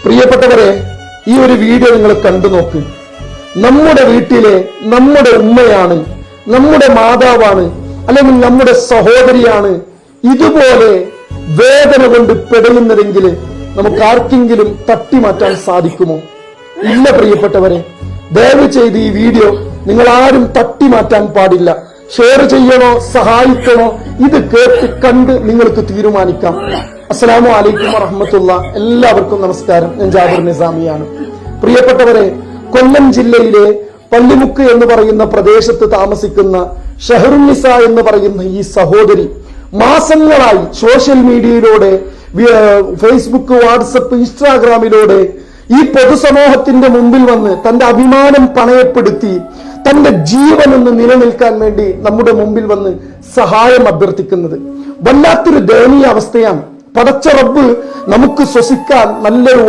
പ്രിയപ്പെട്ടവരെ, ഈ ഒരു വീഡിയോ നിങ്ങൾ കണ്ടു നോക്ക്. നമ്മുടെ വീട്ടിലെ നമ്മുടെ ഉമ്മയാണ്, നമ്മുടെ മാതാവാണ്, അല്ലെങ്കിൽ നമ്മുടെ സഹോദരിയാണ് ഇതുപോലെ വേദന കൊണ്ട് പെടുന്നതെങ്കിൽ നമുക്ക് ആർക്കെങ്കിലും തട്ടിമാറ്റാൻ സാധിക്കുമോ? ഇല്ല പ്രിയപ്പെട്ടവരെ, ദയവ് ചെയ്ത് ഈ വീഡിയോ നിങ്ങൾ ആരും തട്ടിമാറ്റാൻ പാടില്ല. ഷെയർ ചെയ്യണോ സഹായിക്കണോ ഇത് കേട്ട് കണ്ട് നിങ്ങൾക്ക് തീരുമാനിക്കാം. അസ്സലാമു അലൈക്കും വറഹ്മത്തുള്ളാ. എല്ലാവർക്കും നമസ്കാരം. ഞാൻ ജാബിർ നിസാമിയാണ്. പ്രിയപ്പെട്ടവരെ, കൊല്ലം ജില്ലയിലെ പള്ളിമുക്ക് എന്ന് പറയുന്ന പ്രദേശത്ത് താമസിക്കുന്ന ഷഹറുന്നിസ എന്ന് പറയുന്ന ഈ സഹോദരി മാസങ്ങളായി സോഷ്യൽ മീഡിയയിലൂടെ, ഫേസ്ബുക്ക്, വാട്സപ്പ്, ഇൻസ്റ്റാഗ്രാമിലൂടെ ഈ പൊതുസമൂഹത്തിന്റെ മുമ്പിൽ വന്ന് തന്റെ അഭിമാനം പണയപ്പെടുത്തി തന്റെ ജീവൻ ഒന്ന് നിലനിൽക്കാൻ വേണ്ടി നമ്മുടെ മുമ്പിൽ വന്ന് സഹായം അഭ്യർത്ഥിക്കുന്നത് വല്ലാത്തൊരു ദയനീയ അവസ്ഥയാണ്. പടച്ച റബ്ബ് നമുക്ക് ശ്വസിക്കാൻ നല്ലൊരു